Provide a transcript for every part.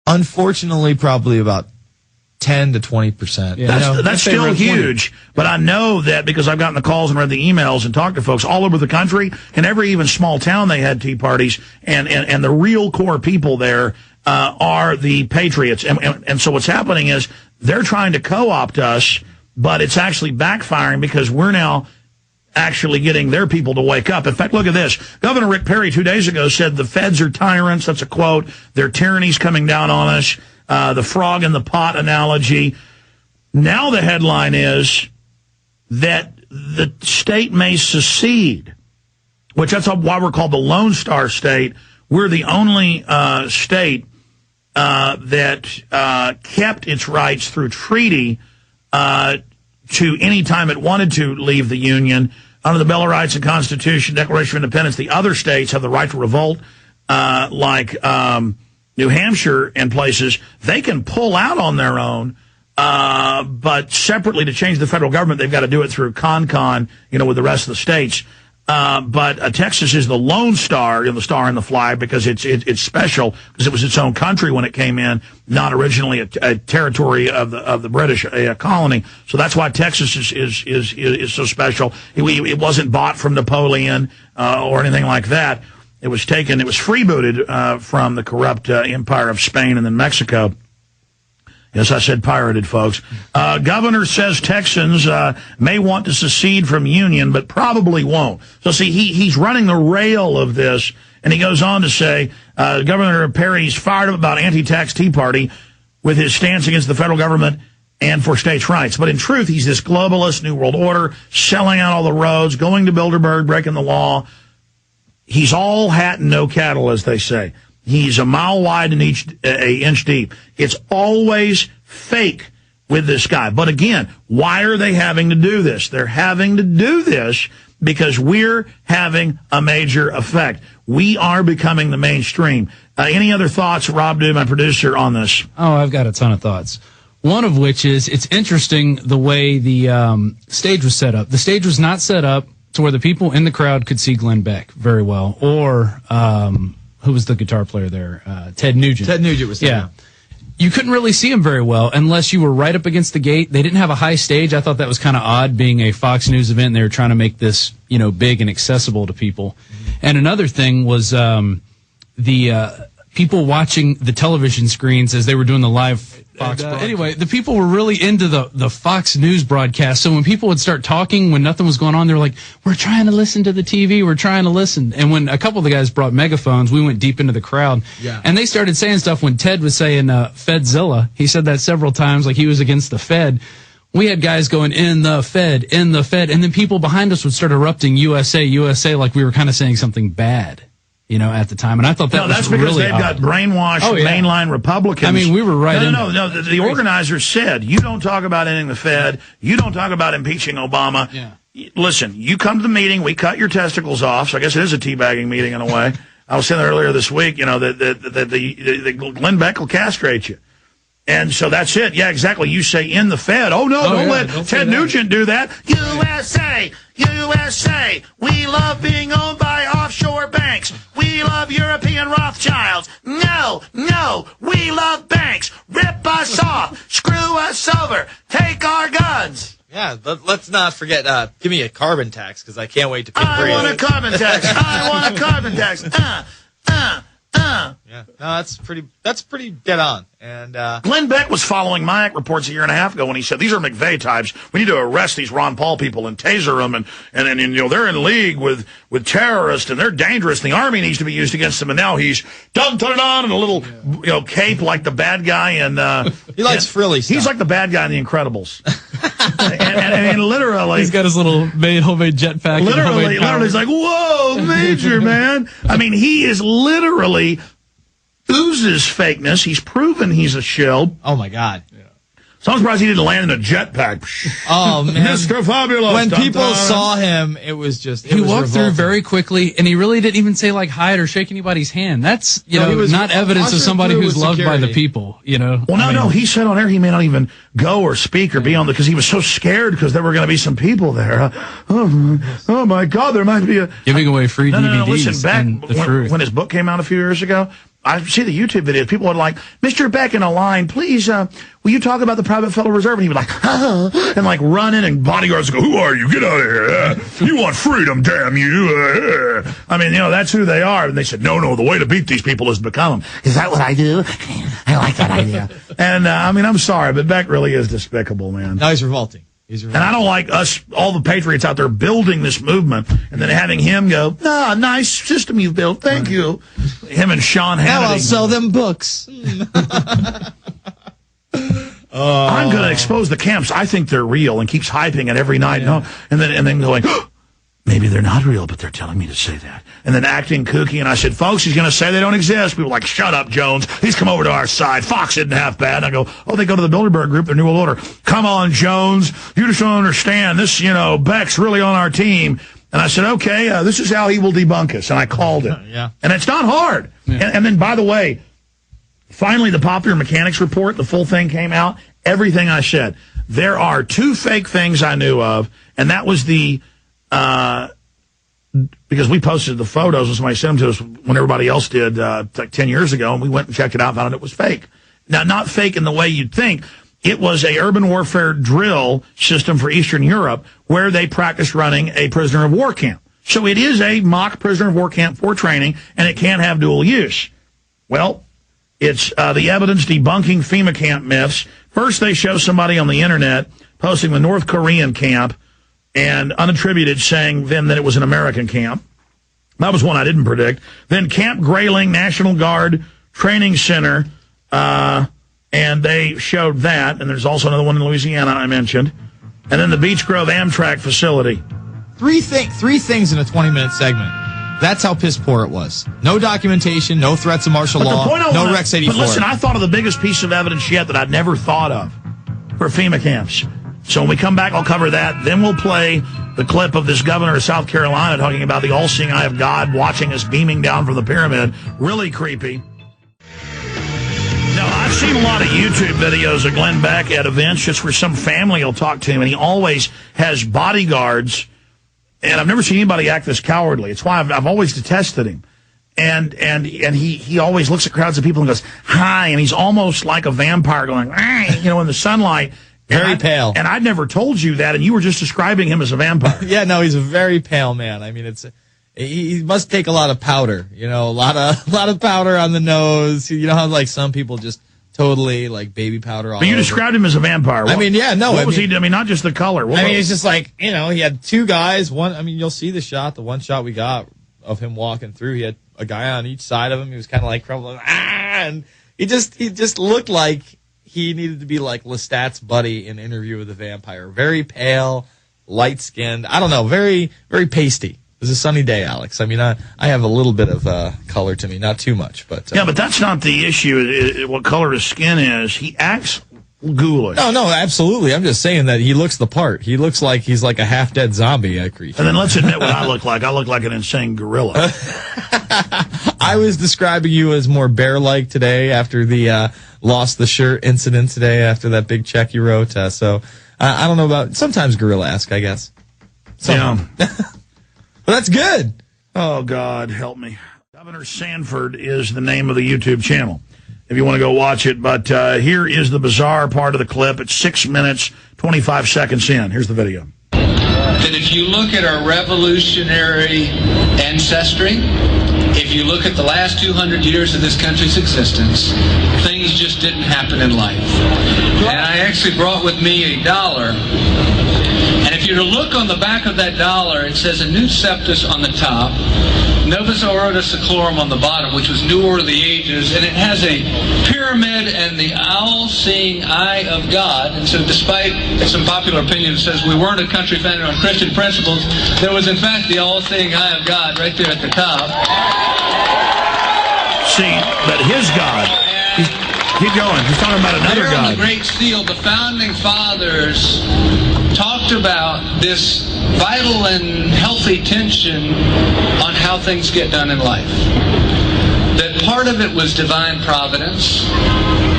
Unfortunately, probably about 10 to 20%. Yeah. That's still huge. 20. But I know that because I've gotten the calls and read the emails and talked to folks all over the country. In every even small town, they had tea parties. And the real core people there are the patriots. And so what's happening is they're trying to co-opt us, but it's actually backfiring because we're now actually getting their people to wake up. In fact, look at this. Governor Rick Perry 2 days ago said the feds are tyrants. That's a quote. Their tyranny's coming down on us. The frog in the pot analogy. Now the headline is that the state may secede, which that's why we're called the Lone Star State. We're the only state that kept its rights through treaty to any time it wanted to leave the Union. Under the Bill of Rights and Constitution, Declaration of Independence, the other states have the right to revolt, like New Hampshire and places. They can pull out on their own, but separately to change the federal government, they've got to do it through con, with the rest of the states. But Texas is the Lone Star, the star in the flag, because it's special because it was its own country when it came in, not originally a territory of the British colony. So that's why Texas is so special. It wasn't bought from Napoleon or anything like that. It was freebooted from the corrupt empire of Spain and then Mexico. Yes, I said pirated, folks. Governor says Texans may want to secede from Union, but probably won't. So, see, he's running the rail of this, and he goes on to say Governor Perry's fired up about anti-tax Tea Party with his stance against the federal government and for states' rights. But in truth, he's this globalist, New World Order, selling out all the roads, going to Bilderberg, breaking the law. He's all hat and no cattle, as they say. He's a mile wide and an inch deep. It's always fake with this guy. But again, why are they having to do this? They're having to do this because we're having a major effect. We are becoming the mainstream. Any other thoughts, Rob Dew, my producer, on this? Oh, I've got a ton of thoughts. One of which is it's interesting the way the stage was set up. The stage was not set up to where the people in the crowd could see Glenn Beck very well, or who was the guitar player there? Ted Nugent. Ted Nugent was there. Yeah. You couldn't really see him very well unless you were right up against the gate. They didn't have a high stage. I thought that was kind of odd, being a Fox News event. They were trying to make this, big and accessible to people. Mm-hmm. And another thing was the people watching the television screens as they were doing the live Fox broadcast. Anyway, the people were really into the Fox News broadcast. So when people would start talking when nothing was going on, they were like, we're trying to listen to the TV. We're trying to listen. And when a couple of the guys brought megaphones, we went deep into the crowd. Yeah. And they started saying stuff when Ted was saying Fedzilla. He said that several times, like he was against the Fed. We had guys going, in the Fed. And then people behind us would start erupting USA, USA, like we were kind of saying something bad. At the time. And I thought that was really that's because they've got brainwashed mainline Republicans. I mean, we were right in. No. The organizers said, you don't talk about ending the Fed. You don't talk about impeaching Obama. Yeah. Listen, you come to the meeting, we cut your testicles off. So I guess it is a teabagging meeting in a way. I was saying earlier this week, that Glenn Beck will castrate you. And so that's it. Yeah, exactly. You say in the Fed. Oh, no, don't let Ted Nugent do that. USA, we love being owned by offshore banks. We love European Rothschilds. No, we love banks. Rip us off. Screw us over. Take our guns. Yeah, let's not forget, give me a carbon tax, because I can't wait to pay I want a carbon tax. I want a carbon tax. Yeah, no, that's pretty dead on. And Glenn Beck was following Mayak reports a year and a half ago when he said these are McVeigh types. We need to arrest these Ron Paul people and taser them, and they're in league with terrorists and they're dangerous. And the army needs to be used against them. And now he's dun in a little cape like the bad guy, and he likes frilly stuff. He's like the bad guy in The Incredibles. and literally, he's got his little homemade jetpack. Literally, he's like, whoa, Major, man. I mean, he is literally oozes fakeness. He's proven he's a shill. Oh, my God. Yeah. So I'm surprised he didn't land in a jetpack. Oh, man. Mr. Fabulous. When people saw him, it was just, he walked through very quickly, and he really didn't even say, like, hi or shake anybody's hand. That's, not evidence of somebody who's loved by the people, Well, no, he said on air he may not even go or speak or be on because he was so scared because there were going to be some people there. Oh, my God, there might be giving away free DVDs. No, listen, back when his book came out a few years ago, I see the YouTube videos. People are like, Mr. Beck in a line, please, will you talk about the private Federal Reserve? And he was like, and like running, and bodyguards go, who are you? Get out of here. You want freedom, damn you. I mean, that's who they are. And they said, no, the way to beat these people is to become them. Is that what I do? I like that idea. And, I'm sorry, but Beck really is despicable, man. No, he's revolting. And I don't like us, all the patriots out there building this movement, and then having him go, nice system you've built, thank you. Him and Sean Hannity. Now I'll sell them books. I'm going to expose the camps. I think they're real, and keeps hyping it every night. Yeah. And then going, maybe they're not real, but they're telling me to say that. And then acting kooky, and I said, folks, he's going to say they don't exist. People are like, shut up, Jones. He's come over to our side. Fox isn't half bad. And I go, they go to the Bilderberg group, their New World Order. Come on, Jones. You just don't understand. This, Beck's really on our team. And I said, okay, this is how he will debunk us. And I called it. Yeah. And it's not hard. Yeah. And then, by the way, finally the Popular Mechanics report, the full thing came out. Everything I said. There are 2 fake things I knew of, and that was the... because we posted the photos and somebody sent them to us when everybody else did like 10 years ago, and we went and checked it out and found out it was fake. Now, not fake in the way you'd think. It was a urban warfare drill system for Eastern Europe where they practiced running a prisoner of war camp. So it is a mock prisoner of war camp for training, and it can have dual use. Well, it's the evidence debunking FEMA camp myths. First, they show somebody on the internet posting the North Korean camp and unattributed saying then that it was an American camp. That was one I didn't predict. Then Camp Grayling National Guard Training Center, and they showed that. And there's also another one in Louisiana I mentioned. And then the Beech Grove Amtrak facility. Three things in a 20-minute segment. That's how piss poor it was. No documentation, no threats of martial law, no Rex 84. But listen, I thought of the biggest piece of evidence yet that I'd never thought of for FEMA camps. So when we come back, I'll cover that. Then we'll play the clip of this governor of South Carolina talking about the all-seeing eye of God watching us beaming down from the pyramid. Really creepy. Now, I've seen a lot of YouTube videos of Glenn Beck at events just where some family will talk to him, and he always has bodyguards, and I've never seen anybody act this cowardly. It's why I've always detested him. And he always looks at crowds of people and goes, hi, and he's almost like a vampire going, in the sunlight. Very pale. And I'd never told you that, and you were just describing him as a vampire. Yeah, no, he's a very pale man. I mean, he must take a lot of powder, a lot of powder on the nose. You know how like some people just totally like baby powder all But you over. Described him as a vampire. What was he? I mean, not just the color. It's just like, he had 2 guys. One, you'll see the shot, the one shot we got of him walking through. He had a guy on each side of him. He was kind of like crumbling, and he just looked like he needed to be like Lestat's buddy in Interview with the Vampire. Very pale, light-skinned. I don't know, very, very pasty. It was a sunny day, Alex. I mean, I have a little bit of color to me, not too much. But yeah, but that's not the issue, what color his skin is. He acts ghoulish. No, absolutely. I'm just saying that he looks the part. He looks like he's like a half-dead zombie creature. And then let's admit what I look like. I look like an insane gorilla. I was describing you as more bear-like today after the lost the shirt incident today after that big check you wrote. So I don't know about sometimes gorilla-esque, I guess. Yeah. But that's good. Oh, God, help me. Governor Sanford is the name of the YouTube channel, if you want to go watch it. But here is the bizarre part of the clip. It's 6 minutes, 25 seconds in. Here's the video. That if you look at our revolutionary ancestry, if you look at the last 200 years of this country's existence, things just didn't happen in life. And I actually brought with me $1. And if you were to look on the back of that $, it says a new septus on the top, Novus Ordo Seclorum on the bottom, which was New Order of the Ages, and it has a pyramid and the all-seeing eye of God. And so despite some popular opinion that says we weren't a country founded on Christian principles, there was in fact the all-seeing eye of God right there at the top. See, but his God, keep going, he's talking about another there God. On the Great Seal, the Founding Fathers talked about this vital and healthy tension on how things get done in life. That part of it was divine providence,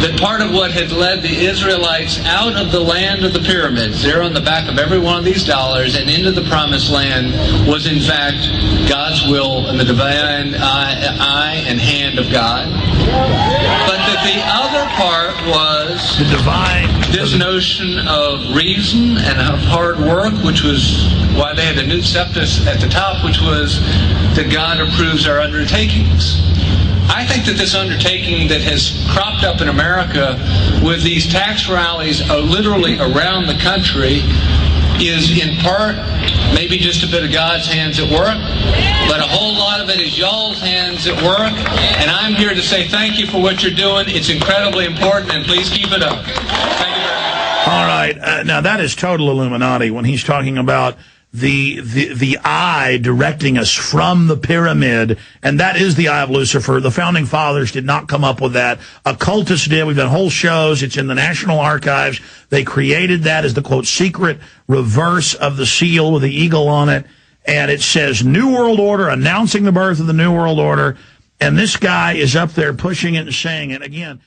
that part of what had led the Israelites out of the land of the pyramids, there on the back of every one of these $, and into the promised land, was in fact God's will and the divine eye and hand of God. But that the other part was the divine, this notion of reason and of hard work, which was why they had the Nunc Septus at the top, which was that God approves our undertakings. I think that this undertaking that has cropped up in America with these tax rallies literally around the country is in part maybe just a bit of God's hands at work, but a whole lot of it is y'all's hands at work, and I'm here to say thank you for what you're doing. It's incredibly important, and please keep it up. Thank you very much. All right, now that is total Illuminati when he's talking about the eye directing us from the pyramid, and that is the eye of Lucifer. The founding fathers did not come up with that. Occultists did. We've done whole shows. It's in the National Archives. They created that as the, quote, secret reverse of the seal with the eagle on it, and it says New World Order, announcing the birth of the New World Order, and this guy is up there pushing it and saying it. Again,